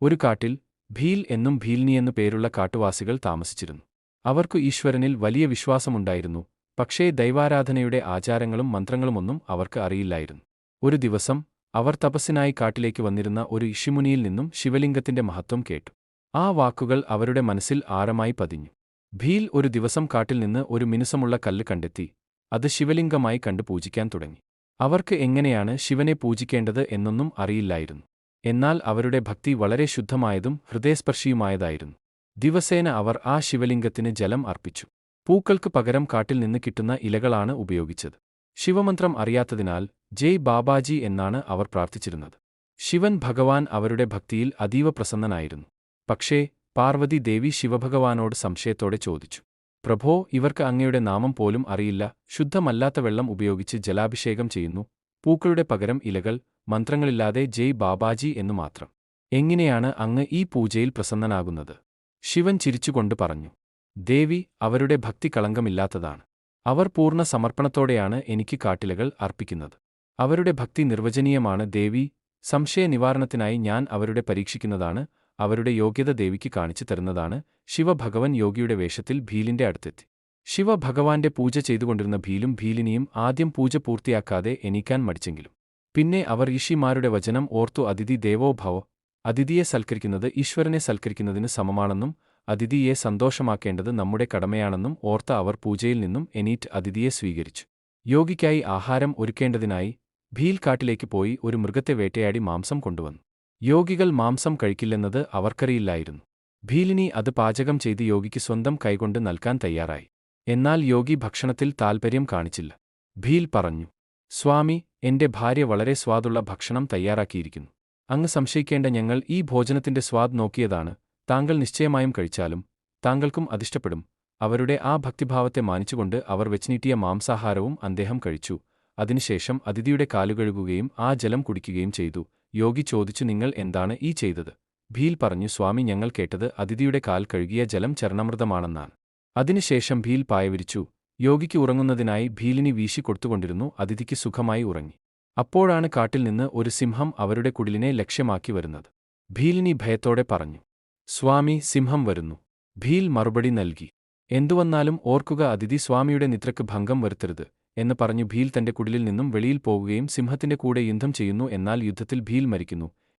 ഒരു കാട്ടിൽ ഭീൽ എന്നും ഭീൽനിയെന്നു പേരുള്ള കാട്ടുവാസികൾ താമസിച്ചിരുന്നു. അവർക്കു ഈശ്വരനിൽ വലിയ വിശ്വാസമുണ്ടായിരുന്നു. പക്ഷേ ദൈവാരാധനയുടെ ആചാരങ്ങളും മന്ത്രങ്ങളുമൊന്നും അവർക്ക് അറിയില്ലായിരുന്നു. ഒരു ദിവസം അവർ തപസ്സിനായി കാട്ടിലേക്ക് വന്നിരുന്ന ഒരു ഋഷിമുനിയിൽ നിന്നും ശിവലിംഗത്തിന്റെ മഹത്വം കേട്ടു. ആ വാക്കുകൾ അവരുടെ മനസ്സിൽ ആഴമായി പതിഞ്ഞു. ഭീൽ ഒരു ദിവസം കാട്ടിൽ നിന്ന് ഒരു മിനുസമുള്ള കല്ല് കണ്ടെത്തി അത് ശിവലിംഗമായി കണ്ടു പൂജിക്കാൻ തുടങ്ങി. അവർക്ക് എങ്ങനെയാണ് ശിവനെ പൂജിക്കേണ്ടത് എന്നൊന്നും അറിയില്ലായിരുന്നു. എന്നാൽ അവരുടെ ഭക്തി വളരെ ശുദ്ധമായതും ഹൃദയസ്പർശിയുമായതായിരുന്നു. ദിവസേന അവർ ആ ശിവലിംഗത്തിന് ജലം അർപ്പിച്ചു. പൂക്കൾക്ക് പകരം കാട്ടിൽ നിന്ന് കിട്ടുന്ന ഇലകളാണ് ഉപയോഗിച്ചത്. ശിവമന്ത്രം അറിയാത്തതിനാൽ ജയ് ബാബാജി എന്നാണ് അവർ പ്രാർത്ഥിച്ചിരുന്നത്. ശിവൻ ഭഗവാൻ അവരുടെ ഭക്തിയിൽ അതീവ പ്രസന്നനായിരുന്നു. പക്ഷേ പാർവതി ദേവി ശിവഭഗവാനോട് സംശയത്തോടെ ചോദിച്ചു, പ്രഭോ, ഇവർക്ക് അങ്ങയുടെ നാമം പോലും അറിയില്ല. ശുദ്ധമല്ലാത്ത വെള്ളം ഉപയോഗിച്ച് ജലാഭിഷേകം ചെയ്യുന്നു. പൂക്കളുടെ പകരം ഇലകൾ, മന്ത്രങ്ങളില്ലാതെ ജയ് ബാബാജി എന്നു മാത്രം. എങ്ങനെയാണ് അങ്ങ് ഈ പൂജയിൽ പ്രസന്നനാകുന്നത്? ശിവൻ ചിരിച്ചുകൊണ്ട് പറഞ്ഞു, ദേവി, അവരുടെ ഭക്തി കളങ്കമില്ലാത്തതാണ്. അവർ പൂർണ്ണ സമർപ്പണത്തോടെയാണ് എനിക്ക് കാട്ടിലകൾ അർപ്പിക്കുന്നത്. അവരുടെ ഭക്തി നിർവചനീയമാണ് ദേവി. സംശയ നിവാരണത്തിനായി ഞാൻ അവരുടെ പരീക്ഷിക്കുന്നതാണ്. അവരുടെ യോഗ്യത ദേവിക്ക് കാണിച്ചു തരുന്നതാണ്. ശിവഭഗവൻ യോഗിയുടെ വേഷത്തിൽ ഭീലിന്റെ അടുത്തെത്തി. ശിവഭഗവാന്റെ പൂജ ചെയ്തുകൊണ്ടിരുന്ന ഭീലും ഭീലിനിയും ആദ്യം പൂജ പൂർത്തിയാക്കാതെ എണീക്കാൻ മടിച്ചെങ്കിലും പിന്നെ അവർ ഋഷിമാരുടെ വചനം ഓർത്തു അതിഥി ദേവോ ഭവ. അതിഥിയെ സൽക്കരിക്കുന്നത് ഈശ്വരനെ സൽക്കരിക്കുന്നതിന് സമമാണെന്നും അതിഥിയെ സന്തോഷമാക്കേണ്ടത് നമ്മുടെ കടമയാണെന്നും ഓർത്ത അവർ പൂജയിൽ നിന്നും എണീറ്റ് അതിഥിയെ സ്വീകരിച്ചു. യോഗിക്കായി ആഹാരം ഒരുക്കേണ്ടതിനായി ഭീൽ കാട്ടിലേക്ക് പോയി ഒരു മൃഗത്തെ വേട്ടയാടി മാംസം കൊണ്ടുവന്നു. യോഗികൾ മാംസം കഴിക്കില്ലെന്നത് അവർക്കറിയില്ലായിരുന്നു. ഭീലിനി അത് പാചകം ചെയ്ത് യോഗിക്ക് സ്വന്തം കൈകൊണ്ട് നൽകാൻ തയ്യാറായി. എന്നാൽ യോഗി ഭക്ഷണത്തിൽ താൽപര്യം കാണിച്ചില്ല. ഭീൽ പറഞ്ഞു, സ്വാമി, എന്റെ ഭാര്യ വളരെ സ്വാദുള്ള ഭക്ഷണം തയ്യാറാക്കിയിരിക്കുന്നു. അങ്ങ് സംശയിക്കേണ്ട, ഞങ്ങൾ ഈ ഭോജനത്തിന്റെ സ്വാദ് നോക്കിയതാണ്. താങ്കൾ നിശ്ചയമായും കഴിച്ചാലും താങ്കൾക്കും അതിഷ്ടപ്പെടും. അവരുടെ ആ ഭക്തിഭാവത്തെ മാനിച്ചുകൊണ്ട് അവർ വെച്ചുനീട്ടിയ മാംസാഹാരവും അദ്ദേഹം കഴിച്ചു. അതിനുശേഷം അതിഥിയുടെ കാലുകഴുകുകയും ആ ജലം കുടിക്കുകയും ചെയ്തു. യോഗി ചോദിച്ചു, നിങ്ങൾ എന്താണ് ഈ ചെയ്തത്? ഭീൽ പറഞ്ഞു, സ്വാമി, ഞങ്ങൾ കേട്ടത് അതിഥിയുടെ കാൽ കഴുകിയ ജലം ചരണാമൃതമാണെന്നാണ്. അതിനുശേഷം ഭീൽ പായവിരിച്ചു. യോഗിക്ക് ഉറങ്ങുന്നതിനായി ഭീലിനി വീശി കൊടുത്തുകൊണ്ടിരുന്നു. അതിഥിക്ക് സുഖമായി ഉറങ്ങി. അപ്പോഴാണ് കാട്ടിൽ നിന്ന് ഒരു സിംഹം അവരുടെ കുടിലിനെ ലക്ഷ്യമാക്കി വരുന്നത്. ഭീലിനി ഭയത്തോടെ പറഞ്ഞു, സ്വാമി, സിംഹം വരുന്നു. ഭീൽ മറുപടി നൽകി, എന്തുവന്നാലും ഓർക്കുക, അതിഥി സ്വാമിയുടെ നിദ്രയ്ക്ക് ഭംഗം വരുത്തരുത് എന്ന് പറഞ്ഞു ഭീൽ തന്റെ കുടിലിൽ നിന്നും വെളിയിൽ പോകുകയും സിംഹത്തിന്റെ കൂടെ യുദ്ധം ചെയ്യുന്നു. എന്നാൽ യുദ്ധത്തിൽ ഭീൽ മരിക്കുന്നു.